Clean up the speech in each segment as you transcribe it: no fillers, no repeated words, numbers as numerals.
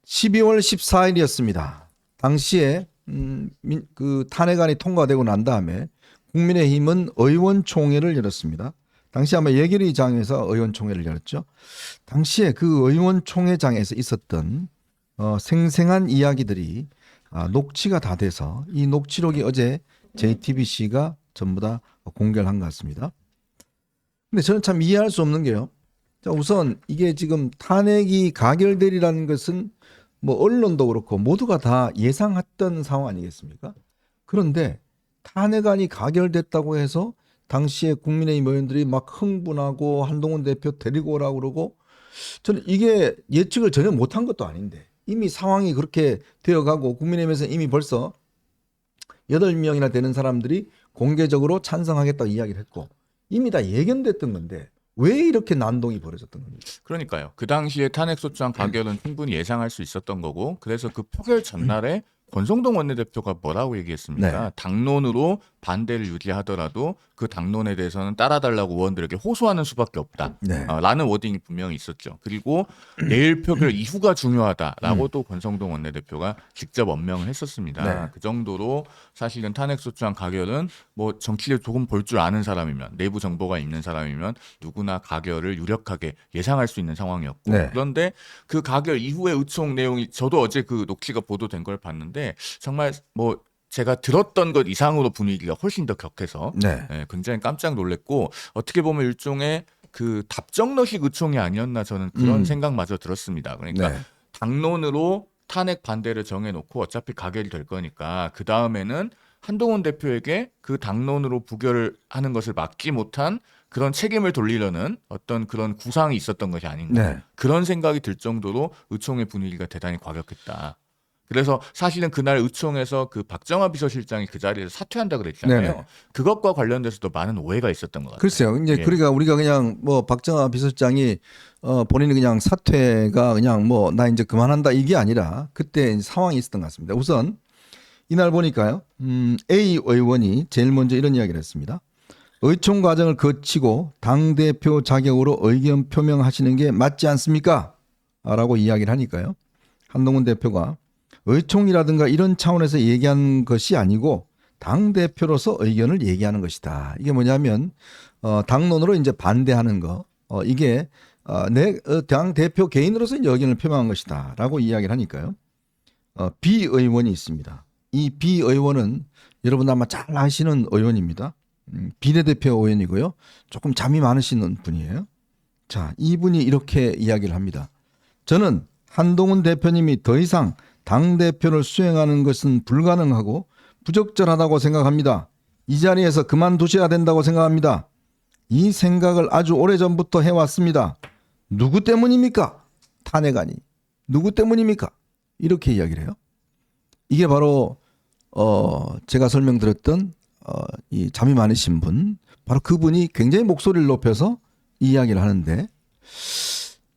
12월 14일이었습니다. 당시에 그 탄핵안이 통과되고 난 다음에 국민의힘은 의원총회를 열었습니다. 당시 아마 예결위장에서 의원총회를 열었죠. 당시에 그 의원총회장에서 있었던 생생한 이야기들이 녹취가 다 돼서 이 녹취록이 어제 JTBC가 전부 다 공개를 한 것 같습니다. 근데 저는 참 이해할 수 없는 게요. 자, 우선 이게 지금 탄핵이 가결되리라는 것은 뭐 언론도 그렇고 모두가 다 예상했던 상황 아니겠습니까? 그런데 탄핵안이 가결됐다고 해서 당시에 국민의힘 의원들이 막 흥분하고 한동훈 대표 데리고 오라고 그러고, 저는 이게 예측을 전혀 못한 것도 아닌데 이미 상황이 그렇게 되어가고 국민의힘에서 이미 벌써 8명이나 되는 사람들이 공개적으로 찬성하겠다고 이야기를 했고 이미 다 예견됐던 건데 왜 이렇게 난동이 벌어졌던 겁니까? 그러니까요. 그 당시에 탄핵소추안 가결은 충분히 예상할 수 있었던 거고, 그래서 그 표결 전날에 권성동 원내대표가 뭐라고 얘기했습니까? 네. 당론으로 반대를 유지하더라도 그 당론에 대해서는 따라달라고 의원들에게 호소하는 수밖에 없다. 네. 라는 워딩이 분명히 있었죠. 그리고 내일 표결 이후가 중요하다라고 또 권성동 원내대표가 직접 언명을 했었습니다. 네. 그 정도로 사실은 탄핵소추안 가결은 뭐 정치를 조금 볼 줄 아는 사람이면, 내부 정보가 있는 사람이면 누구나 가결을 유력하게 예상할 수 있는 상황이었고, 네. 그런데 그 가결 이후의 의총 내용이, 저도 어제 그 녹취가 보도된 걸 봤는데 정말 뭐 제가 들었던 것 이상으로 분위기가 훨씬 더 격해서 네. 굉장히 깜짝 놀랐고, 어떻게 보면 일종의 그 답정너식 의총이 아니었나, 저는 그런 생각마저 들었습니다. 그러니까 네. 당론으로 탄핵 반대를 정해놓고 어차피 가결이 될 거니까 그 다음에는 한동훈 대표에게 그 당론으로 부결을 하는 것을 막지 못한 그런 책임을 돌리려는 어떤 그런 구상이 있었던 것이 아닌가, 네. 그런 생각이 들 정도로 의총의 분위기가 대단히 과격했다. 그래서 사실은 그날 의총에서 그 박정화 비서실장이 그 자리에서 사퇴한다 그랬잖아요. 네네. 그것과 관련돼서도 많은 오해가 있었던 것 같아요. 글쎄요. 이제 예. 그러니까 우리가 그냥 뭐 박정화 비서실장이 본인이 그냥 사퇴가 그냥 뭐 나 이제 그만한다 이게 아니라 그때 상황이 있었던 것 같습니다. 우선 이날 보니까요. A 의원이 제일 먼저 이런 이야기를 했습니다. 의총 과정을 거치고 당대표 자격으로 의견 표명하시는 게 맞지 않습니까? 라고 이야기를 하니까요. 한동훈 대표가 의총이라든가 이런 차원에서 얘기한 것이 아니고 당대표로서 의견을 얘기하는 것이다. 이게 뭐냐면 당론으로 이제 반대하는 거, 이게 내 당대표 개인으로서 이제 의견을 표명한 것이다 라고 이야기를 하니까요. B 의원이 있습니다. 이 B 의원은 여러분 아마 잘 아시는 의원입니다. 비례대표 의원이고요. 조금 잠이 많으시는 분이에요. 자, 이분이 이렇게 이야기를 합니다. 저는 한동훈 대표님이 더 이상 당대표를 수행하는 것은 불가능하고 부적절하다고 생각합니다. 이 자리에서 그만두셔야 된다고 생각합니다. 이 생각을 아주 오래전부터 해왔습니다. 누구 때문입니까? 탄핵안이. 누구 때문입니까? 이렇게 이야기를 해요. 이게 바로 제가 설명드렸던 이 잠이 많으신 분, 바로 그분이 굉장히 목소리를 높여서 이야기를 하는데,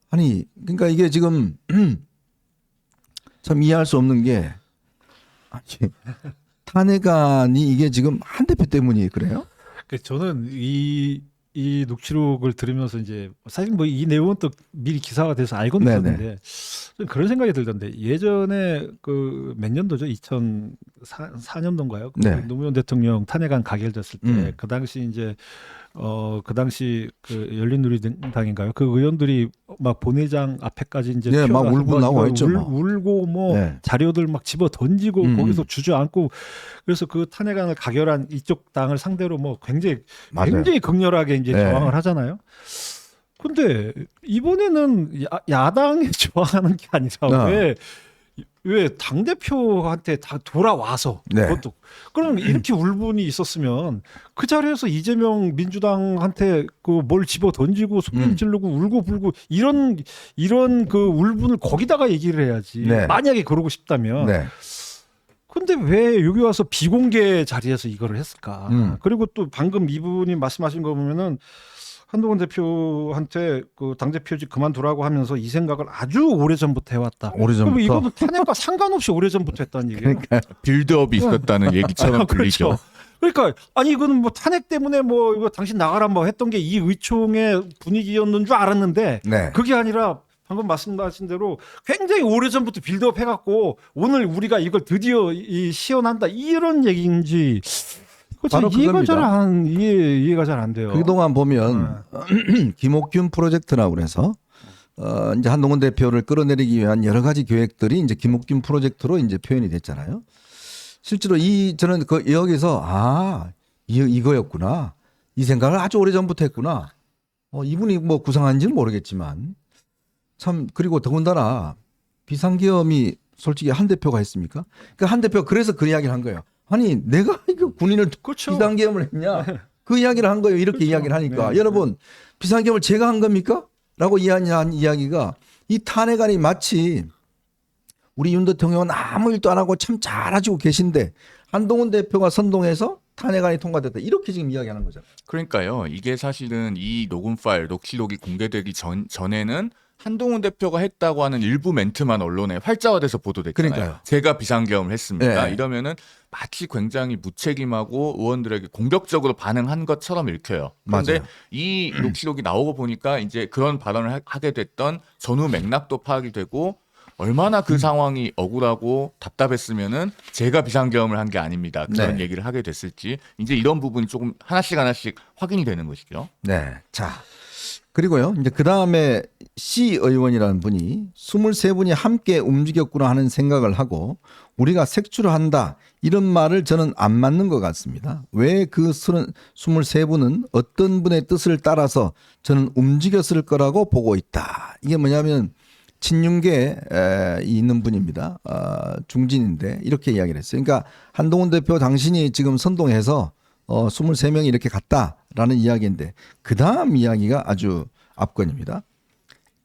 아니 그러니까 이게 지금 참 이해할 수 없는 게, 아니, 탄핵안이 이게 지금 한 대표 때문이 그래요? 저는 이 녹취록을 들으면서 이제 사실 뭐 이 내용은 또 미리 기사가 돼서 알고는 있었는데 좀 그런 생각이 들던데, 예전에 그 몇 년도죠? 2004년도인가요? 네. 노무현 대통령 탄핵안 가결됐을 때 그 당시 이제 그 당시 그 열린우리당인가요? 그 의원들이 막 본회장 앞에까지 이제 네, 막 튀어나와서 울고 나오고 했죠, 막. 울고 뭐 네. 자료들 막 집어 던지고 거기서 주저앉고, 그래서 그 탄핵안을 가결한 이쪽 당을 상대로 뭐 굉장히 맞아요. 극렬하게 이제 네. 저항을 하잖아요. 근데 이번에는 야당에 저항하는 게 아니라 왜 당대표한테 다 돌아와서, 네. 그것도 그럼 이렇게 울분이 있었으면 그 자리에서 이재명 민주당한테 그 뭘 집어 던지고 소리 지르고 울고 불고 이런 그 울분을 거기다가 얘기를 해야지. 네. 만약에 그러고 싶다면. 네. 근데 왜 여기 와서 비공개 자리에서 이거를 했을까? 그리고 또 방금 이분이 말씀하신 거 보면은 한동훈 대표한테 그 당대표직 그만두라고 하면서 이 생각을 아주 오래전부터 해왔다. 오래전부터. 그럼 이거는 탄핵과 상관없이 오래전부터 했다는 얘기예요. 빌드업이 있었다는 얘기처럼 들리죠. 그렇죠. 그러니까 아니 이거는 뭐 탄핵 때문에 뭐 이거 당신 나가라 뭐 했던 게 이 의총의 분위기였는 줄 알았는데 네. 그게 아니라 방금 말씀하신 대로 굉장히 오래전부터 빌드업 해갖고 오늘 우리가 이걸 드디어 시연한다 이런 얘기인지 바로 이해가 잘 안 돼요. 그동안 보면 김옥균 프로젝트라고 그래서 이제 한동훈 대표를 끌어내리기 위한 여러 가지 계획들이 이제 김옥균 프로젝트로 이제 표현이 됐잖아요. 실제로 저는 여기서 이거였구나. 이 생각을 아주 오래 전부터 했구나. 이분이 뭐 구상한지는 모르겠지만 참 그리고 더군다나 비상계엄이 솔직히 한 대표가 했습니까? 그러니까 한 대표가 그래서 그 이야기를 한 거예요. 아니 내가 이거 군인을 그렇죠. 비상계엄을 했냐? 그 이야기를 한 거예요. 이렇게 그렇죠. 이야기를 하니까 네. 여러분 비상계엄을 제가 한 겁니까? 라고 이야기한 이야기가 이 탄핵안이 마치 우리 윤 대통령은 아무 일도 안 하고 참 잘하시고 계신데 한동훈 대표가 선동해서 탄핵안이 통과됐다. 이렇게 지금 이야기하는 거죠. 그러니까요. 이게 사실은 이 녹음 파일, 녹취록이 공개되기 전에는 한동훈 대표가 했다고 하는 일부 멘트만 언론에 활자화돼서 보도됐잖아요. 그러니까요. 제가 비상계엄을 했습니다. 네. 이러면은 마치 굉장히 무책임하고 의원들에게 공격적으로 반응한 것처럼 읽혀요. 그런데 맞아요. 이 녹취록이 나오고 보니까 이제 그런 발언을 하게 됐던 전후 맥락도 파악이 되고 얼마나 그 상황이 억울하고 답답했으면은 제가 비상계엄을 한 게 아닙니다. 그런 네. 얘기를 하게 됐을지 이제 이런 부분이 조금 하나씩 확인이 되는 것이죠. 네. 자. 그리고요. 이제 그다음에 C 의원이라는 분이 23분이 함께 움직였구나 하는 생각을 하고 우리가 색출을 한다. 이런 말을 저는 안 맞는 것 같습니다. 왜 그 23분은 어떤 분의 뜻을 따라서 저는 움직였을 거라고 보고 있다. 이게 뭐냐면 친윤계에 있는 분입니다. 중진인데 이렇게 이야기를 했어요. 그러니까 한동훈 대표 당신이 지금 선동해서 23명이 이렇게 갔다라는 이야기인데 그 다음 이야기가 아주 압권입니다.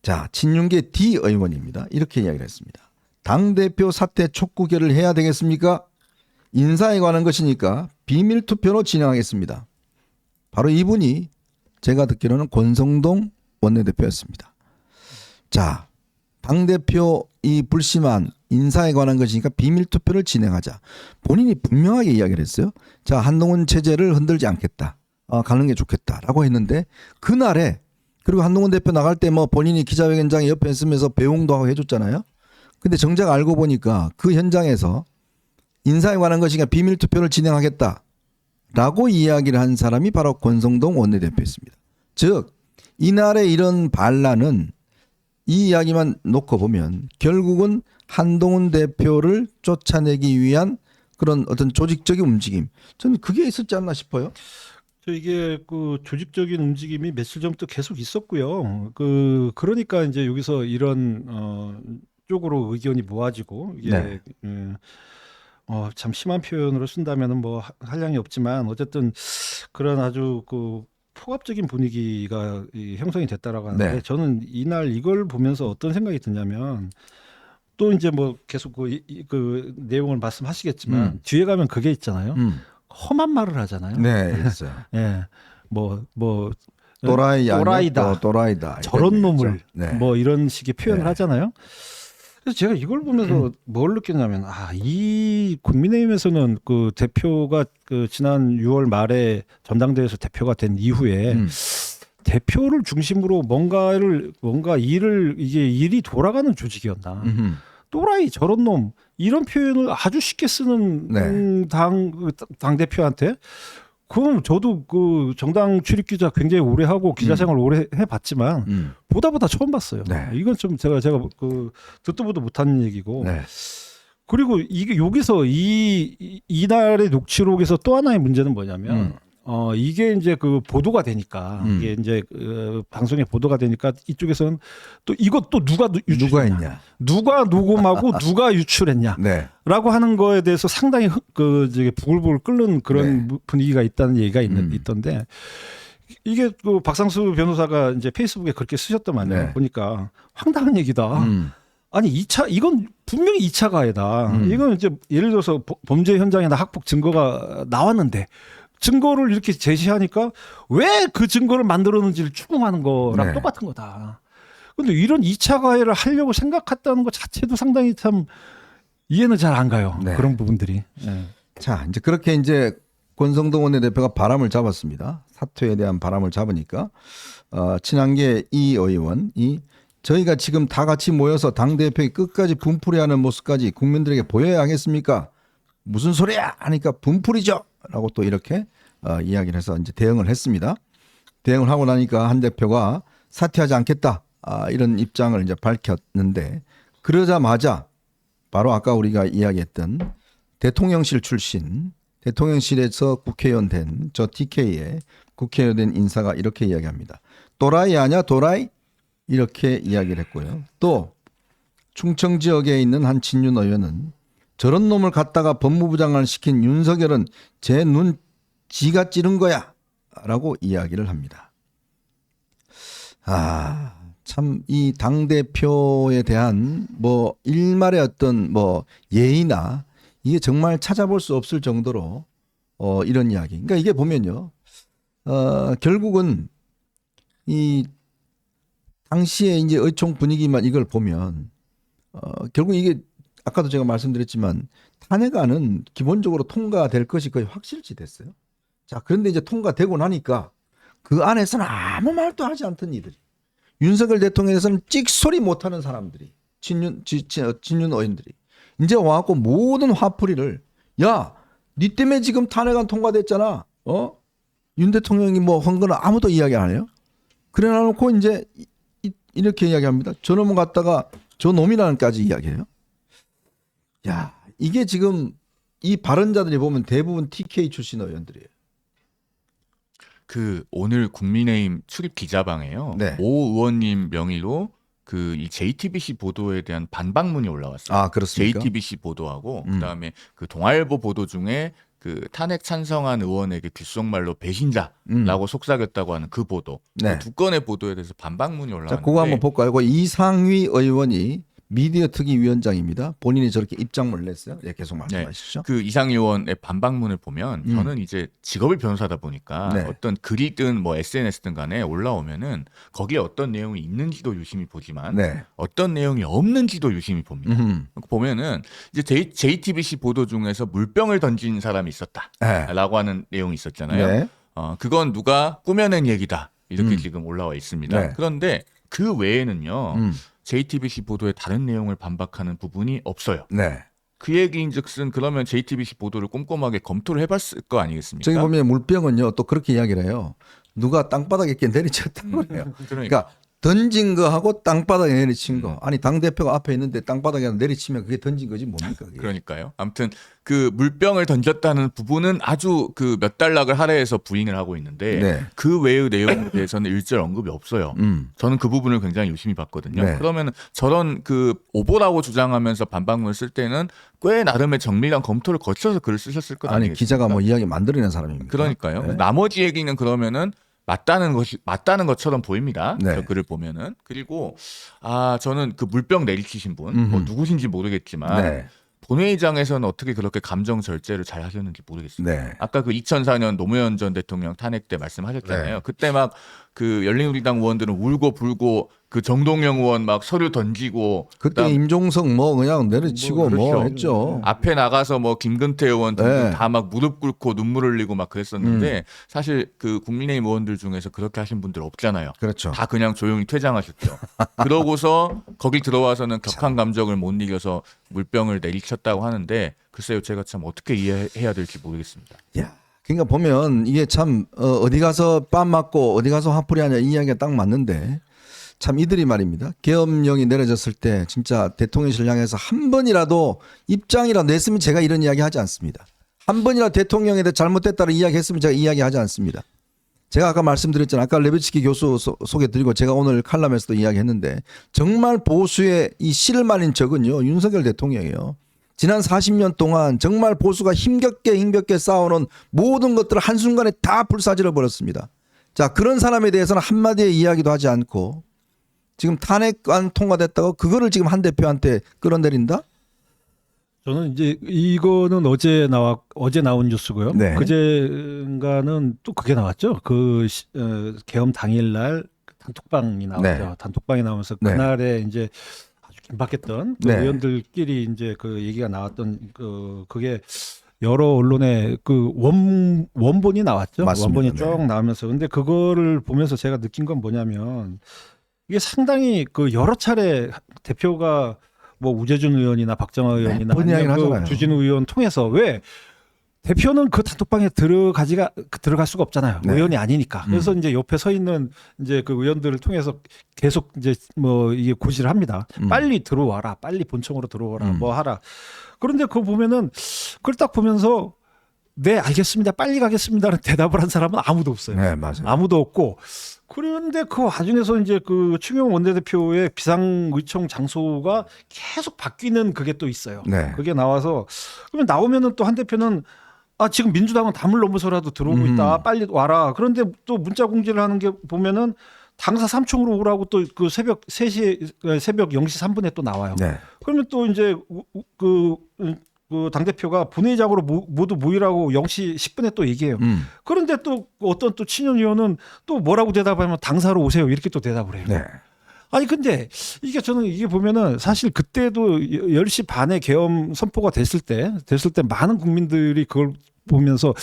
자, 친윤계 D 의원입니다. 이렇게 이야기를 했습니다. 당대표 사퇴 촉구결을 해야 되겠습니까? 인사에 관한 것이니까 비밀투표로 진행하겠습니다. 바로 이분이 제가 듣기로는 권성동 원내대표였습니다. 자, 당대표 이 불심한 인사에 관한 것이니까 비밀투표를 진행하자. 본인이 분명하게 이야기를 했어요. 자, 한동훈 체제를 흔들지 않겠다. 가는 게 좋겠다라고 했는데 그날에 그리고 한동훈 대표 나갈 때 뭐 본인이 기자회견장에 옆에 있으면서 배웅도 하고 해줬잖아요. 근데 정작 알고 보니까 그 현장에서 인사에 관한 것이니까 비밀투표를 진행하겠다라고 이야기를 한 사람이 바로 권성동 원내대표였습니다. 즉 이날의 이런 반란은 이 이야기만 놓고 보면 결국은 한동훈 대표를 쫓아내기 위한 그런 어떤 조직적인 움직임. 저는 그게 있었지 않나 싶어요. 이게 그 조직적인 움직임이 며칠 전부터 계속 있었고요. 그러니까 이제 여기서 이런 쪽으로 의견이 모아지고 이게 네. 참 심한 표현으로 쓴다면은 뭐 한량이 없지만 어쨌든 그런 아주 그 폭압적인 분위기가 형성이 됐다라고 하는데 네. 저는 이날 이걸 보면서 어떤 생각이 드냐면 또 이제 뭐 계속 그 내용을 말씀하시겠지만 뒤에 가면 그게 있잖아요. 험한 말을 하잖아요. 네, 있어요. 예, 뭐 또라이다. 또라이다. 저런 놈을 네. 뭐 이런 식의 표현을 네. 하잖아요. 그래서 제가 이걸 보면서 뭘 느꼈냐면 이 국민의힘에서는 그 대표가 그 지난 6월 말에 전당대회에서 대표가 된 이후에 대표를 중심으로 뭔가 일이 돌아가는 조직이었나. 또라이 저런 놈 이런 표현을 아주 쉽게 쓰는 네. 당 대표한테 그럼 저도 그 정당 출입 기자 굉장히 오래 하고 기자 생활 오래 해봤지만 보다 처음 봤어요. 네. 이건 좀 제가 그 듣도 보도 못하는 얘기고. 네. 그리고 이게 여기서 이날의 녹취록에서 또 하나의 문제는 뭐냐면 이게 이제 그 보도가 되니까 이게 이제 방송에 보도가 되니까 이쪽에서는 또 이것도 누가 했냐? 누가 녹음하고 누가 유출했냐? 네. 라고 하는 거에 대해서 상당히 이제 부글부글 끓는 그런 분위기가 있다는 얘기가 있던데 이게 그 박상수 변호사가 이제 페이스북에 그렇게 쓰셨단 말이에요. 네. 보니까 황당한 얘기다. 아니 이건 분명히 2차 가해다. 이건 이제 예를 들어서 범죄 현장에나 학폭 증거가 나왔는데 증거를 이렇게 제시하니까 왜 그 증거를 만들었는지를 추궁하는 거랑 똑같은 거다. 근데 이런 2차 가해를 하려고 생각했다는 것 자체도 상당히 참 이해는 잘 안 가요. 네. 그런 부분들이. 네. 자, 이제 그렇게 이제 권성동 원내대표가 바람을 잡았습니다. 사퇴에 대한 바람을 잡으니까 친한계 이 의원이 저희가 지금 다 같이 모여서 당대표의 끝까지 분풀이하는 모습까지 국민들에게 보여야 하겠습니까? 무슨 소리야 하니까 분풀이죠 라고 또 이렇게 이야기를 해서 이제 대응을 했습니다. 대응을 하고 나니까 한 대표가 사퇴하지 않겠다 이런 입장을 이제 밝혔는데, 그러자마자 바로 아까 우리가 이야기했던 대통령실 출신, 대통령실에서 국회의원 된 저 TK의 국회의원 된 인사가 이렇게 이야기합니다. 또라이 아냐 도라이? 이렇게 이야기를 했고요. 또 충청 지역에 있는 한 친윤 의원은 저런 놈을 갖다가 법무부 장관을 시킨 윤석열은 제 눈 지가 찌른 거야 라고 이야기를 합니다. 참 이 당대표에 대한 뭐 일말의 어떤 뭐 예의나 이게 정말 찾아볼 수 없을 정도로 이런 이야기. 그러니까 이게 보면요. 결국은 이 당시에 이제 의총 분위기만 이걸 보면 결국 이게 아까도 제가 말씀드렸지만 탄핵안은 기본적으로 통과될 것이 거의 확실시 됐어요. 자, 그런데 이제 통과되고 나니까 그 안에서는 아무 말도 하지 않던 이들이, 윤석열 대통령에서는 찍소리 못하는 사람들이, 친윤 의원들이 이제 와갖고 모든 화풀이를, 야, 니 때문에 지금 탄핵안 통과됐잖아. 윤 대통령이 뭐 한 거는 아무도 이야기 안 해요. 그래 놔놓고 이제 이렇게 이야기합니다. 저놈은 갖다가 저 놈이라는까지 이야기해요. 야, 이게 지금 이 발언자들이 보면 대부분 TK 출신 의원들이에요. 그 오늘 국민의힘 출입 기자방에요. 네. 오 의원님 명의로 그 이 JTBC 보도에 대한 반박문이 올라왔어요. 아, 그렇습니까? JTBC 보도하고 그다음에 그 동아일보 보도 중에 그 탄핵 찬성한 의원에게 귓속말로 배신자라고 속삭였다고 하는 그 보도. 네. 그 두 건의 보도에 대해서 반박문이 자, 올라왔는데 그거 한번 볼까요? 그 이상휘 의원이 미디어 특위 위원장입니다. 본인이 저렇게 입장문을 냈어요. 예, 계속 말씀하시죠. 그 이상 의원의 반박문을 보면 저는 이제 직업이 변호사다 보니까 네. 어떤 글이든 뭐 SNS든 간에 올라오면은 거기에 어떤 내용이 있는지도 유심히 보지만 네. 어떤 내용이 없는지도 유심히 봅니다. 보면은 이제 JTBC 보도 중에서 물병을 던진 사람이 있었다라고 네. 하는 내용이 있었잖아요. 네. 그건 누가 꾸며낸 얘기다 이렇게 지금 올라와 있습니다. 네. 그런데 그 외에는요. JTBC 보도에 다른 내용을 반박하는 부분이 없어요. 네. 그 얘기인즉슨 그러면 JTBC 보도를 꼼꼼하게 검토를 해봤을 거 아니겠습니까? 저기 보면 물병은요 또 그렇게 이야기를 해요. 누가 땅바닥에 이렇게 내리쳤다고 그래요. 그러니까 던진 거하고 땅바닥에 내리친 거. 아니 당대표가 앞에 있는데 땅바닥에 내리치면 그게 던진 거지 뭡니까 그게. 그러니까요. 아무튼 그 물병을 던졌다는 부분은 아주 그 몇 달락을 할애해서 부인을 하고 있는데 네. 그 외의 내용에 대해서는 일절 언급이 없어요. 저는 그 부분을 굉장히 유심히 봤거든요. 네. 그러면 저런 그 오보라고 주장하면서 반박문을 쓸 때는 꽤 나름의 정밀한 검토를 거쳐서 글을 쓰셨을 것 아니 아니겠습니까? 기자가 뭐 이야기 만들어낸 사람입니다. 그러니까요. 네. 나머지 얘기는 그러면은 맞다는 것처럼 보입니다. 네. 저 글을 보면은. 그리고 저는 그 물병 내리치신 분 뭐 누구신지 모르겠지만 네. 본회의장에서는 어떻게 그렇게 감정 절제를 잘 하셨는지 모르겠습니다. 네. 아까 그 2004년 노무현 전 대통령 탄핵 때 말씀하셨잖아요. 네. 그때 막 그 열린우리당 의원들은 울고 불고 그 정동영 의원 막 서류 던지고 그때 그다음 임종석 뭐 그냥 내리치고 뭐 그렇죠. 했죠. 앞에 나가서 뭐 김근태 의원 등등 네. 다 막 무릎 꿇고 눈물 흘리고 막 그랬었는데 사실 그 국민의힘 의원들 중에서 그렇게 하신 분들 없잖아요. 그렇죠. 다 그냥 조용히 퇴장하셨죠. 그러고서 거기 들어와서는 격한 감정을 못 이겨서 물병을 내리쳤다고 하는데 글쎄요, 제가 참 어떻게 이해해야 될지 모르겠습니다. 야, 그러니까 보면 이게 참 어디 가서 빰 맞고 어디 가서 화풀이하냐 이 이야기가 딱 맞는데 참 이들이 말입니다. 계엄령이 내려졌을 때 진짜 대통령실 향해서 한 번이라도 입장이라도 냈으면 제가 이런 이야기 하지 않습니다. 한 번이라도 대통령에 대해 잘못됐다는 이야기했으면 제가 이야기하지 않습니다. 제가 아까 말씀드렸잖아요. 아까 레비츠키 교수 소개드리고 제가 오늘 칼럼에서도 이야기했는데 정말 보수의 이 씨를 말린 적은요 윤석열 대통령이에요. 지난 40년 동안 정말 보수가 힘겹게 쌓아놓은 모든 것들을 한순간에 다 불사질러 버렸습니다. 자, 그런 사람에 대해서는 한마디의 이야기도 하지 않고 지금 탄핵안 통과됐다고 그거를 지금 한 대표한테 끌어내린다? 저는 이제 이거는 어제 나온 뉴스고요. 네. 그제인가는 또 그게 나왔죠. 계엄 당일날 단톡방이 나왔죠. 네. 단톡방이 나오면서 네. 그날에 이제 아주 긴박했던 그 네. 의원들끼리 이제 그 얘기가 나왔던 그게 여러 언론에 그 원본이 나왔죠. 맞습니다. 원본이 네. 쭉 나오면서 근데 그거를 보면서 제가 느낀 건 뭐냐면 이게 상당히 그 여러 차례 대표가 뭐 우재준 의원이나 박정아 의원이나 그런 이야기를 아니면 하잖아요. 주진우 의원 통해서 왜 대표는 그 단톡방에 들어갈 수가 없잖아요. 네. 의원이 아니니까. 그래서 이제 옆에 서 있는 이제 그 의원들을 통해서 계속 이제 뭐 이게 고지를 합니다. 빨리 들어와라. 빨리 본청으로 들어와라. 뭐 하라. 그런데 그거 보면은 그걸 딱 보면서 네, 알겠습니다. 빨리 가겠습니다라는 대답을 한 사람은 아무도 없어요. 네, 맞아요. 아무도 없고. 그런데 그 와중에서 이제 그 추경호 원내대표의 비상의총 장소가 계속 바뀌는 그게 또 있어요. 네. 그게 나와서 그러면 나오면은 또 한 대표는 아, 지금 민주당은 담을 넘어서라도 들어오고 있다. 빨리 와라. 그런데 또 문자 공지를 하는 게 보면은 당사 3총으로 오라고 또 그 새벽 3시 새벽 0시 3분에 또 나와요. 네. 그러면 또 이제 그 당대표가 본회의장으로 모두 모이라고 0시 10분에 또 얘기해요. 그런데 또 어떤 또 친윤 의원은 또 뭐라고 대답하면 당사로 오세요. 이렇게 또 대답을 해요. 네. 아니 근데 이게 저는 이게 보면은 사실 그때도 10시 반에 계엄 선포가 됐을 때 많은 국민들이 그걸 보면서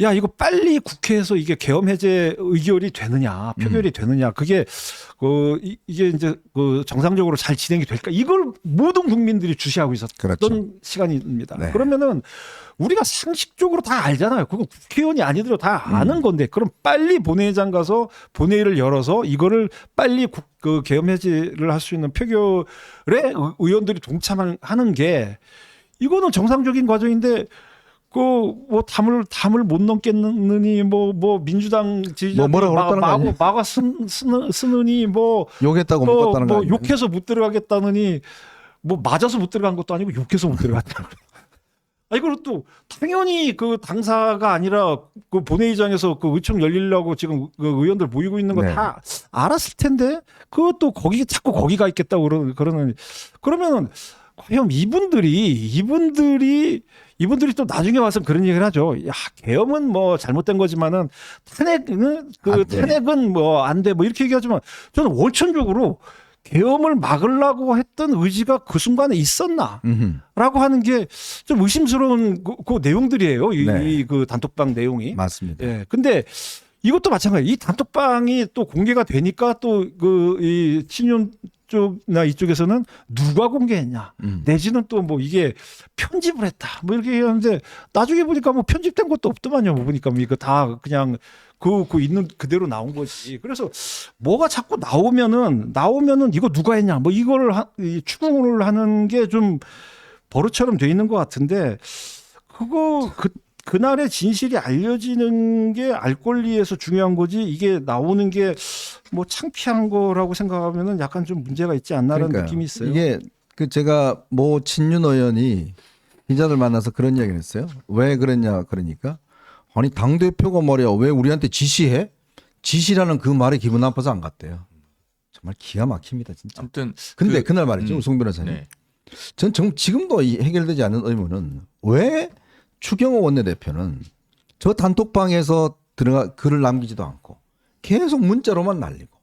야 이거 빨리 국회에서 이게 계엄 해제 의결이 되느냐 표결이 되느냐 그게 이게 이제 그 정상적으로 잘 진행이 될까 이걸 모든 국민들이 주시하고 있었던 그렇죠. 시간입니다. 네. 그러면은 우리가 상식적으로 다 알잖아요. 그거 국회의원이 아니더라도 다 아는 건데 그럼 빨리 본회의장 가서 본회의를 열어서 이거를 빨리 그 계엄 해제를 할 수 있는 표결에 의원들이 동참하는 게 이거는 정상적인 과정인데 그 뭐 담을 못 넘겠느니 뭐 민주당 지지자들이 뭐라고 그랬다는 거 아니에요? 막아 쓰느니 뭐 욕했다고 못 갔다는 거 뭐 아니에요? 욕해서 못 들어가겠다느니 뭐 맞아서 못 들어간 것도 아니고 욕해서 못 들어갔다. 아 이걸 또 당연히 그 당사가 아니라 그 본회의장에서 그 의총 열리려고 지금 그 의원들 모이고 있는 거 네. 다 알았을 텐데 그것도 거기 자꾸 거기가 있겠다고 그러면은 과연 이분들이 또 나중에 와서 그런 얘기를 하죠. 야 계엄은 뭐 잘못된 거지만은 탄핵은 뭐 안 돼 뭐 이렇게 얘기하지만 저는 원천적으로 계엄을 막으려고 했던 의지가 그 순간에 있었나라고 하는 게 좀 의심스러운 그 내용들이에요. 네. 그 단톡방 내용이. 맞습니다. 예. 근데 이것도 마찬가지. 이 단톡방이 또 공개가 되니까 또 이 친윤 쪽이나 이쪽에서는 누가 공개했냐, 내지는 또 뭐 이게 편집을 했다, 뭐 이렇게 얘기하는데 나중에 보니까 뭐 편집된 것도 없더만요. 뭐 보니까 뭐 이거 다 그냥 그 있는 그대로 나온 거지. 그래서 뭐가 자꾸 나오면은 이거 누가 했냐, 뭐 이거를 추궁을 하는 게 좀 버릇처럼 돼 있는 것 같은데 그날의 진실이 알려지는 게 알 권리에서 중요한 거지 이게 나오는 게 뭐 창피한 거라고 생각하면은 약간 좀 문제가 있지 않나라는 그러니까요. 느낌이 있어요. 이게 그 제가 모 친윤 의원이 기자들 만나서 그런 이야기를 했어요. 왜 그랬냐 그러니까 아니 당 대표가 말이야 왜 우리한테 지시해? 지시라는 그 말이 기분 나빠서 안 갔대요. 정말 기가 막힙니다 진짜. 아무튼 근데 그날 말이죠 송 변호사님. 네. 전 지금도 이 해결되지 않은 의문은 왜 추경호 원내대표는 저 단톡방에서 글을 남기지도 않고 계속 문자로만 날리고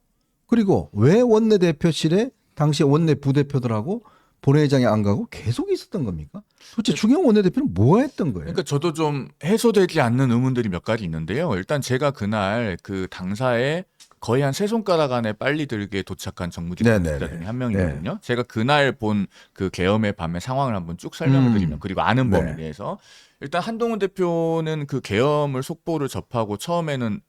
그리고 왜 원내대표실에 당시 원내 부대표들하고 본회의장에 안 가고 계속 있었던 겁니까? 도대체 추경호 원내대표는 뭐 했던 거예요? 그러니까 저도 좀 해소되지 않는 의문들이 몇 가지 있는데요. 일단 제가 그날 그 당사에 거의 한 세 손가락 안에 빨리 들게 도착한 정무직원자 중에 한 명이거든요. 제가 그날 본 그 계엄의 밤의 상황을 한번 쭉 설명을 드리면 그리고 아는 범위에 대해서 일단 한동훈 대표는 그 계엄을 속보를 접하고 처음에는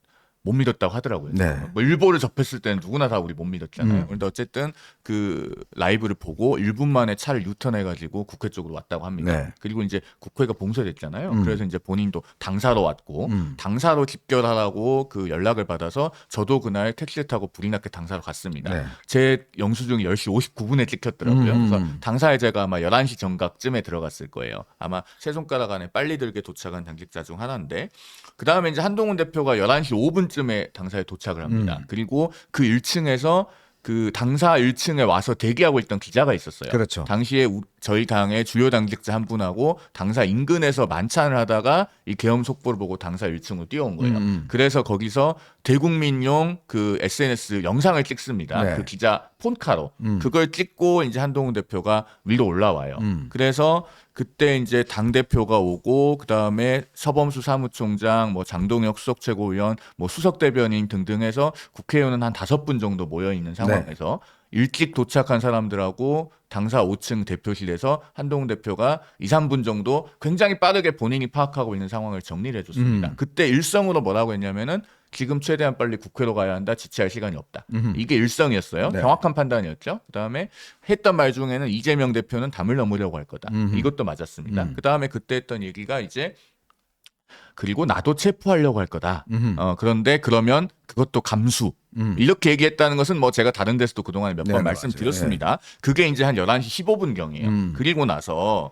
못 믿었다고 하더라고요. 네. 뭐 일보를 접했을 때는 누구나 다 우리 못 믿었잖아요. 그런데 어쨌든 그 라이브를 보고 1분 만에 차를 유턴해가지고 국회 쪽으로 왔다고 합니다. 네. 그리고 이제 국회가 봉쇄됐잖아요. 그래서 이제 본인도 당사로 왔고 당사로 집결하라고 그 연락을 받아서 저도 그날 택시를 타고 불이 났게 당사로 갔습니다. 네. 제 영수증이 10시 59분에 찍혔더라고요. 그래서 당사에 제가 아마 11시 정각쯤에 들어갔을 거예요. 아마 세 손가락 안에 빨리 들게 도착한 당직자 중 하나인데 그 다음에 이제 한동훈 대표가 11시 5분쯤에 당사에 도착을 합니다. 그리고 그 1층에서 그 당사 1층에 와서 대기하고 있던 기자가 있었어요. 그렇죠. 당시에 저희 당의 주요 당직자 한 분하고 당사 인근에서 만찬을 하다가 이 계엄 속보를 보고 당사 1층으로 뛰어온 거예요. 그래서 거기서 대국민용 그 SNS 영상을 찍습니다. 네. 그 기자 폰카로 그걸 찍고 이제 한동훈 대표가 위로 올라와요. 음. 그래서 그때 이제 당 대표가 오고 그 다음에 서범수 사무총장, 뭐 장동혁 수석 최고위원, 뭐 수석 대변인 등등 해서 국회의원은 한 5분 정도 모여 있는 상황에서 일찍 도착한 사람들하고 당사 5층 대표실에서 한동훈 대표가 2, 3분 정도 굉장히 빠르게 본인이 파악하고 있는 상황을 정리를 해줬습니다. 그때 일성으로 뭐라고 했냐면은 지금 최대한 빨리 국회로 가야 한다. 지체할 시간이 없다. 이게 일성이었어요. 네. 정확한 판단이었죠. 그다음에 했던 말 중에는 이재명 대표는 담을 넘으려고 할 거다. 이것도 맞았습니다. 그다음에 그때 했던 얘기가 이제 그리고 나도 체포하려고 할 거다. 그런데 그러면 그것도 감수. 이렇게 얘기했다는 것은 뭐 제가 다른 데서도 그동안에 몇 번 네, 말씀드렸습니다. 그게 이제 한 11시 15분경이에요. 그리고 나서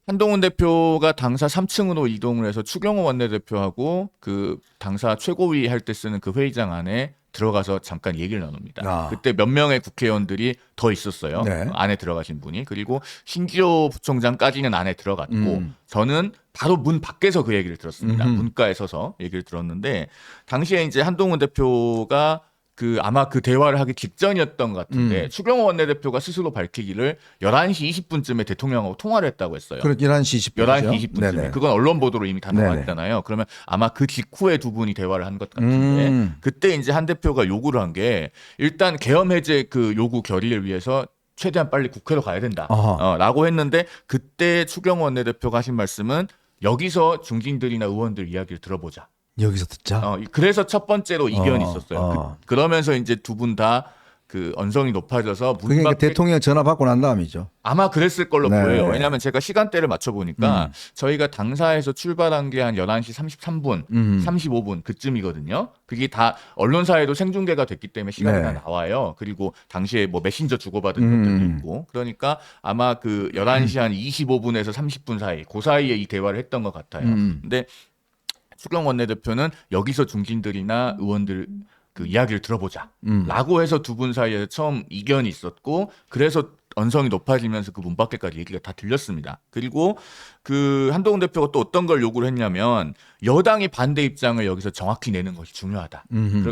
한동훈 대표가 당사 3층으로 이동을 해서 추경호 원내대표하고 그 당사 최고위 할 때 쓰는 그 회의장 안에 들어가서 잠깐 얘기를 나눕니다. 아. 그때 몇 명의 국회의원들이 더 있었어요. 네. 안에 들어가신 분이. 그리고 신기호 부총장까지는 안에 들어갔고 저는 바로 문 밖에서 그 얘기를 들었습니다. 문가에 서서 얘기를 들었는데 당시에 이제 한동훈 대표가 그 아마 그 대화를 하기 직전이었던 것 같은데 추경호 원내대표가 스스로 밝히기를 11시 20분쯤에 대통령하고 통화를 했다고 했어요. 그렇 11시 20분. 11시 20분쯤에. 그건 언론 보도로 이미 다 네네. 나왔잖아요. 그러면 아마 그 직후에 두 분이 대화를 한 것 같은데 그때 이제 한 대표가 요구를 한 게 일단 계엄 해제 그 요구 결의를 위해서 최대한 빨리 국회로 가야 된다. 라고 했는데 그때 추경호 원내대표가 하신 말씀은 여기서 중진들이나 의원들 이야기를 들어보자. 여기서 듣자. 그래서 첫 번째로 이견이 있었어요. 그러면서 이제 두 분 다 그 언성이 높아져서 문 그게 밖에 대통령 전화 받고 난 다음이죠. 아마 그랬을 걸로 네. 보여요. 왜냐하면 제가 시간대를 맞춰보니까 저희가 당사에서 출발한 게 한 11시 33분, 35분 그쯤이거든요. 그게 다 언론사에도 생중계가 됐기 때문에 시간이 다 나와요. 그리고 당시에 뭐 메신저 주고받은 것들도 있고. 그러니까 아마 그 11시 한 25분에서 30분 사이, 그 사이에 이 대화를 했던 것 같아요. 근데 추경 원내대표는 여기서 중진들이나 의원들 그 이야기를 들어보자 라고 해서 두 분 사이에 처음 이견이 있었고 그래서 언성이 높아지면서 그 문 밖에까지 얘기가 다 들렸습니다. 그리고 그 한동훈 대표가 또 어떤 걸 요구를 했냐면 여당이 반대 입장을 여기서 정확히 내는 것이 중요하다.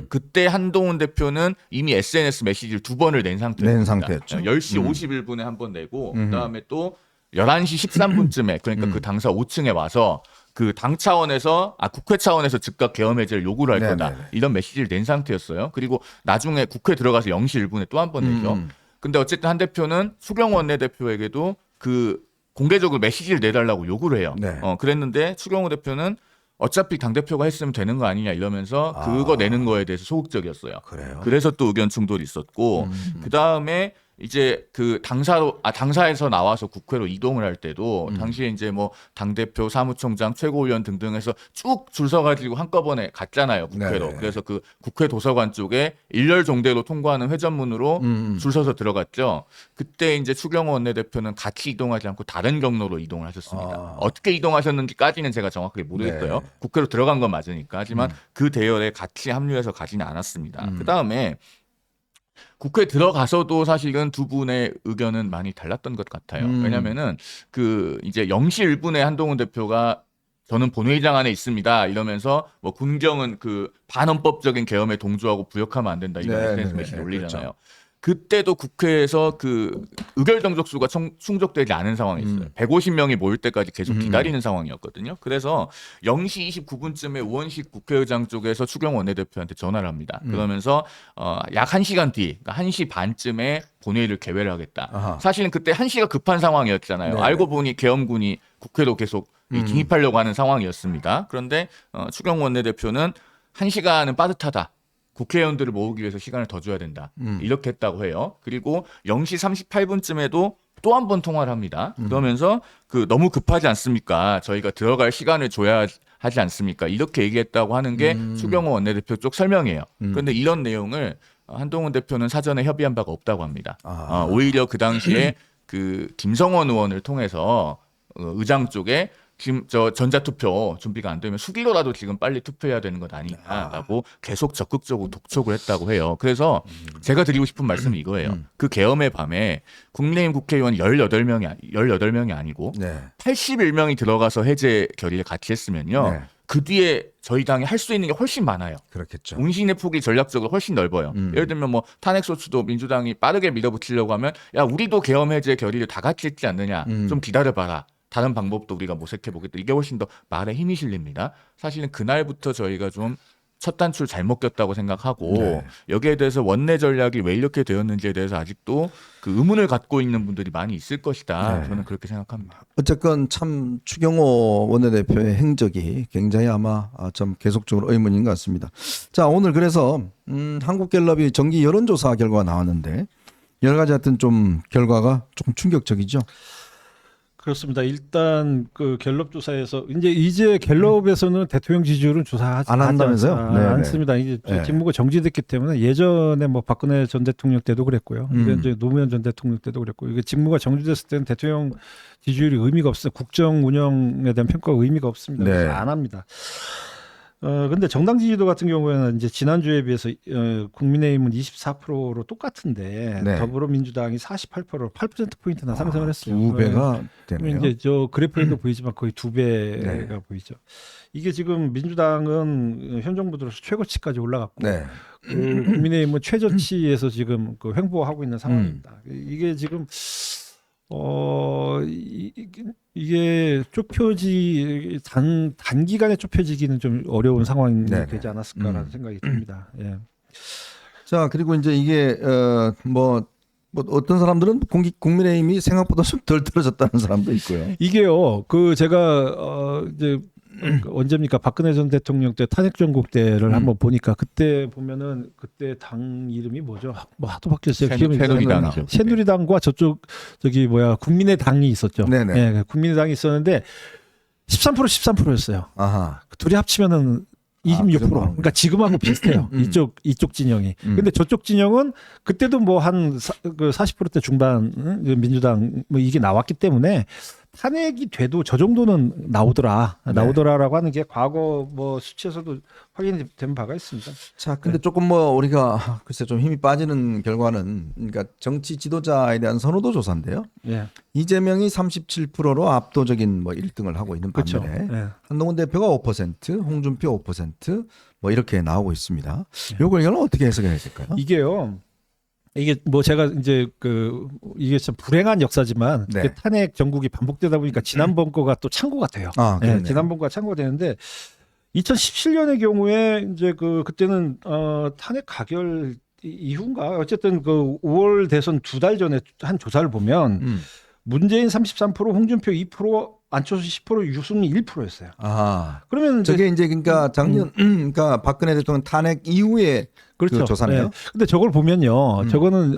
그때 한동훈 대표는 이미 SNS 메시지를 2번을 낸 상태였죠. 10시 51분에 한 번 내고 그다음에 또 11시 13분쯤에 그러니까 그 당사 5층에 와서 그 당 차원에서 국회 차원에서 즉각 계엄 해제를 요구를 할 거다. 이런 메시지를 낸 상태였어요. 그리고 나중에 국회 들어가서 0시 1분에 또 한 번 내죠. 근데 어쨌든 한 대표는 추경호 원내대표에게도 그 공개적으로 메시지를 내달라고 요구를 해요. 그랬는데 추경호 대표는 어차피 당대표가 했으면 되는 거 아니냐 이러면서 그거 내는 거에 대해서 소극적이었어요. 그래요? 그래서 또 의견 충돌이 있었고 그다음에 이제 그 당사에서 나와서 국회로 이동을 할 때도 당시에 이제 뭐 당대표, 사무총장, 최고위원 등등해서 쭉 줄 서가지고 한꺼번에 갔잖아요 국회로. 네네. 그래서 그 국회 도서관 쪽에 일렬 종대로 통과하는 회전문으로 줄 서서 들어갔죠. 그때 이제 추경호 원내대표는 같이 이동하지 않고 다른 경로로 이동을 하셨습니다. 어떻게 이동하셨는지까지는 제가 정확하게 모르겠어요. 네. 국회로 들어간 건 맞으니까. 하지만 그 대열에 같이 합류해서 가지는 않았습니다. 그다음에 국회 들어가서도 사실은 두 분의 의견은 많이 달랐던 것 같아요. 왜냐면은 그 이제 0시 1분에 한동훈 대표가 저는 본회의장 안에 있습니다. 이러면서 뭐 군경은 그 반헌법적인 계엄에 동조하고 부역하면 안 된다. 이런 SNS 메시지 올리잖아요. 그렇죠. 그때도 국회에서 그 의결 정족수가 충족되지 않은 상황이 있어요. 150명이 모일 때까지 계속 기다리는 상황이었거든요. 그래서 0시 29분쯤에 우원식 국회의장 쪽에서 추경호 원내대표한테 전화를 합니다. 그러면서 약 1시간 뒤, 그러니까 1시 반쯤에 본회의를 개회를 하겠다. 아하. 사실은 그때 1시가 급한 상황이었잖아요. 네네. 알고 보니 계엄군이 국회로 계속 진입하려고 하는 상황이었습니다. 그런데 추경호 원내대표는 1시간은 빠듯하다. 국회의원들을 모으기 위해서 시간을 더 줘야 된다. 이렇게 했다고 해요. 그리고 0시 38분쯤에도 또 한 번 통화를 합니다. 그러면서 그 너무 급하지 않습니까? 저희가 들어갈 시간을 줘야 하지 않습니까? 이렇게 얘기했다고 하는 게 추경호 원내대표 쪽 설명이에요. 그런데 이런 내용을 한동훈 대표는 사전에 협의한 바가 없다고 합니다. 오히려 그 당시에 그 김성원 의원을 통해서 의장 쪽에 지금 저 전자투표 준비가 안 되면 수기로라도 지금 빨리 투표해야 되는 것 아니냐라고 계속 적극적으로 독촉을 했다고 해요. 그래서 제가 드리고 싶은 말씀이 이거예요. 그 계엄의 밤에 국민의힘 국회의원 18명이 아니고 81명이 들어가서 해제 결의를 같이 했으면요. 그 뒤에 저희 당이 할 수 있는 게 훨씬 많아요. 그렇겠죠. 운신의 폭이 전략적으로 훨씬 넓어요. 예를 들면 뭐 탄핵 소추도 민주당이 빠르게 밀어붙이려고 하면 야 우리도 계엄 해제 결의를 다 같이 했지 않느냐. 좀 기다려봐라. 다른 방법도 우리가 모색해보겠다. 이게 훨씬 더 말에 힘이 실립니다. 사실은 그날부터 저희가 좀 첫 단추를 잘못 꼈다고 생각하고 네. 여기에 대해서 원내 전략이 왜 이렇게 되었는지에 대해서 아직도 그 의문을 갖고 있는 분들이 많이 있을 것이다. 네. 저는 그렇게 생각합니다. 어쨌건 참 추경호 원내대표의 행적이 굉장히 아마 좀 계속적으로 의문인 것 같습니다. 자, 오늘 그래서 한국갤럽이 정기 여론조사 결과가 나왔는데 여러 가지 하여튼 좀 결과가 조금 충격적이죠. 그렇습니다. 일단 그 갤럽 조사에서 이제 갤럽에서는 대통령 지지율은 조사하지 안 한다면서요? 네네. 않습니다. 이제 네. 직무가 정지됐기 때문에 예전에 뭐 박근혜 전 대통령 때도 그랬고요. 이제 노무현 전 대통령 때도 그랬고 이게 직무가 정지됐을 때는 대통령 지지율이 의미가 없어요. 국정 운영에 대한 평가가 의미가 없습니다. 그래서 네. 안 합니다. 근데 정당 지지도 같은 경우에는 이제 지난주에 비해서 국민의힘은 24%로 똑같은데 네. 더불어민주당이 48%로 8%포인트나 상승을 했어요. 두 배가 그러면 되네요. 이제 저 그래프에도 보이지만 거의 두 배가 보이죠. 이게 지금 민주당은 현 정부 들어서 최고치까지 올라갔고 네. 국민의힘은 최저치에서 지금 그 횡보하고 있는 상황입니다. 이게 지금 이게 좁혀지 단기간에 좁혀지기는 좀 어려운 상황이 네네. 되지 않았을까라는 생각이 듭니다. 예. 자, 그리고 이제 이게 뭐 어떤 사람들은 국민의힘이 생각보다 좀 덜 떨어졌다는 사람도 있고요. 이게요. 그 제가 이제 언제입니까? 박근혜 전 대통령 때 탄핵 전국 때를 한번 보니까 그때 보면은 그때 당 이름이 뭐죠? 뭐 하도 바뀌었어요. 새누리당이죠. 새누리당과 저쪽 저기 뭐야 국민의당이 있었죠. 네네. 예, 국민의당이 있었는데 13%였어요. 아하. 둘이 합치면은 26%. 그 정도 그러니까 지금하고 비슷해요. 이쪽 진영이. 근데 저쪽 진영은 그때도 뭐 한 40%대 중반 민주당 뭐 이게 나왔기 때문에 탄핵이 돼도 저 정도는 나오더라라고 하는 게 과거 뭐 수치에서도 확인된 바가 있습니다. 자, 근데 조금 뭐 우리가 글쎄 좀 힘이 빠지는 결과는 그러니까 정치 지도자에 대한 선호도 조사인데요. 예. 이재명이 37%로 압도적인 뭐 1등을 하고 있는 그렇죠. 반면에 예. 한동훈 대표가 5%, 홍준표 5%뭐 이렇게 나오고 있습니다. 요걸 이거는 어떻게 해석해야 될까요? 이게 뭐 제가 이제 이게 참 불행한 역사지만 네. 그 탄핵 전국이 반복되다 보니까 지난번 거가 또 참고가 돼요. 아, 예, 그러네요. 지난번 거가 참고가 되는데 2017년의 경우에 이제 그때는 탄핵 가결 이후인가 어쨌든 그 5월 대선 2달 전에 한 조사를 보면 문재인 33%, 홍준표 2%, 안철수 10%, 유승민 1%였어요. 아, 그러면 저게 이제 그러니까 작년 그러니까 박근혜 대통령 탄핵 이후에 그렇죠. 그 조사네요. 네. 근데 저걸 보면요. 저거는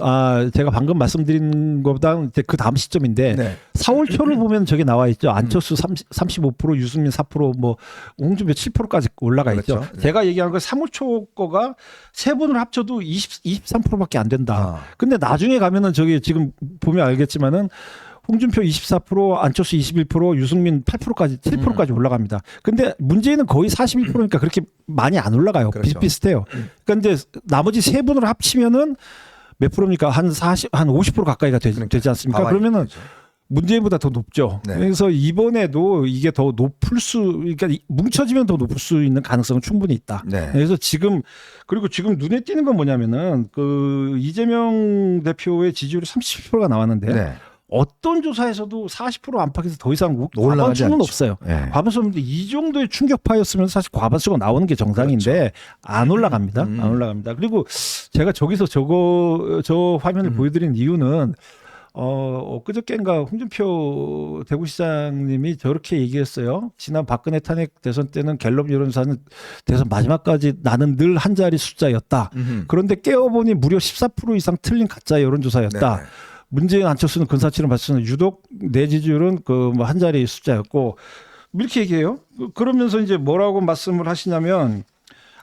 제가 방금 말씀드린 것보다 이제 그 다음 시점인데 네. 4월 초를 보면 저게 나와 있죠. 안철수 35%, 유승민 4%, 뭐 홍준표 7%까지 올라가 있죠. 그렇죠. 네. 제가 얘기한 거 3월 초 거가 세 분을 합쳐도 23%밖에 안 된다. 근데 나중에 가면은 저기 지금 보면 알겠지만은 홍준표 24%, 안철수 21%, 유승민 8%까지 7%까지 올라갑니다. 근데 문재인은 거의 41%니까 그렇게 많이 안 올라가요. 그렇죠. 비슷비슷해요. 그러니까 이제 나머지 세 분을 합치면은 몇 프로입니까? 한 50% 가까이가 되지 않습니까? 그러면은 되죠. 문재인보다 더 높죠. 네. 그래서 이번에도 이게 더 그러니까 뭉쳐지면 더 높을 수 있는 가능성은 충분히 있다. 네. 그래서 지금 눈에 띄는 건 뭐냐면은 그 이재명 대표의 지지율이 37%가 나왔는데 네. 어떤 조사에서도 40% 안팎에서 더 이상 올라가지 과반수는 않죠. 없어요. 네. 과반수인데 이 정도의 충격파였으면 사실 과반수가 나오는 게 정상인데 그렇죠. 안 올라갑니다. 안 올라갑니다. 그리고 제가 저기서 저 화면을 보여드린 이유는 엊그저께인가 홍준표 대구시장님이 저렇게 얘기했어요. 지난 박근혜 탄핵 대선 때는 갤럽 여론조사는 대선 마지막까지 나는 늘 한 자리 숫자였다. 그런데 깨어보니 무려 14% 이상 틀린 가짜 여론조사였다. 네. 문재인 안철수는 근사치를 맞추는 유독 내 지지율은 그 뭐 한 자리 숫자였고 이렇게 얘기해요. 그러면서 이제 뭐라고 말씀을 하시냐면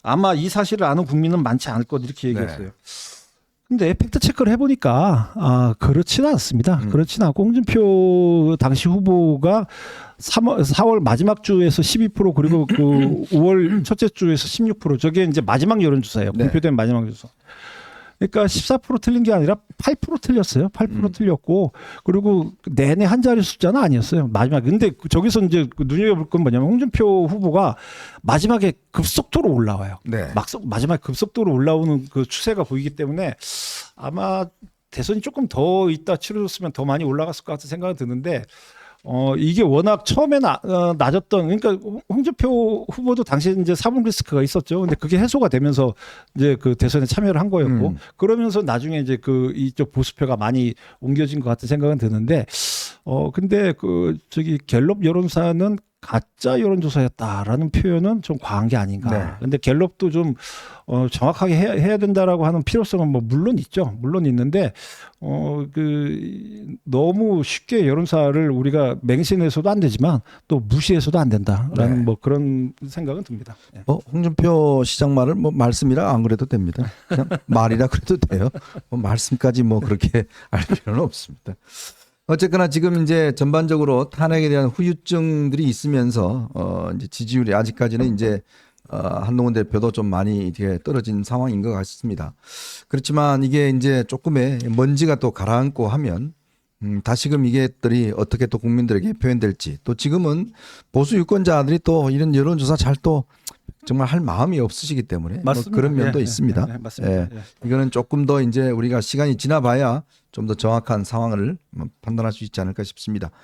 아마 이 사실을 아는 국민은 많지 않을 것 이렇게 얘기했어요. 근데 팩트 체크를 해보니까 그렇지는 않습니다. 그렇지는 않고 홍준표 당시 후보가 4월 마지막 주에서 12% 그리고 그 5월 첫째 주에서 16% 저게 이제 마지막 여론조사예요. 네. 공표된 마지막 조사. 그러니까 14% 틀린 게 아니라 8% 틀렸어요. 8% 틀렸고 그리고 내내 한 자리 숫자는 아니었어요. 마지막에. 근데 저기서 이제 눈여겨볼 건 뭐냐면 홍준표 후보가 마지막에 급속도로 올라와요. 네. 마지막에 급속도로 올라오는 그 추세가 보이기 때문에 아마 대선이 조금 더 있다 치러졌으면 더 많이 올라갔을 것 같은 생각이 드는데 이게 워낙 처음에 낮았던 그러니까 홍준표 후보도 당시에 이제 사분 리스크가 있었죠. 근데 그게 해소가 되면서 이제 그 대선에 참여를 한 거였고 그러면서 나중에 이제 그 이쪽 보수표가 많이 옮겨진 것 같은 생각은 드는데 근데 그 저기 갤럽 여론사는 가짜 여론조사였다라는 표현은 좀 과한 게 아닌가. 네. 근데 갤럽도 좀 정확하게 해야 된다라고 하는 필요성은 뭐 물론 있죠. 물론 있는데 그 너무 쉽게 여론사를 우리가 맹신해서도 안 되지만 또 무시해서도 안 된다라는 네. 뭐 그런 생각은 듭니다. 예. 홍준표 시장 말을 뭐 말씀이라 안 그래도 됩니다. 그냥 말이라 그래도 돼요. 뭐 말씀까지 뭐 그렇게 알 필요는 없습니다. 어쨌거나 지금 이제 전반적으로 탄핵에 대한 후유증들이 있으면서 이제 지지율이 아직까지는 이제 한동훈 대표도 좀 많이 이렇게 떨어진 상황인 것 같습니다. 그렇지만 이게 이제 조금의 먼지가 또 가라앉고 하면 다시금 이게들이 어떻게 또 국민들에게 표현될지 또 지금은 보수 유권자들이 또 이런 여론조사 잘 또 정말 할 마음이 없으시기 때문에 뭐 맞습니다. 그런 면도 예, 있습니다. 예, 맞습니다. 예. 예. 이거는 조금 더 이제 우리가 시간이 지나봐야 좀 더 정확한 상황을 판단할 수 있지 않을까 싶습니다.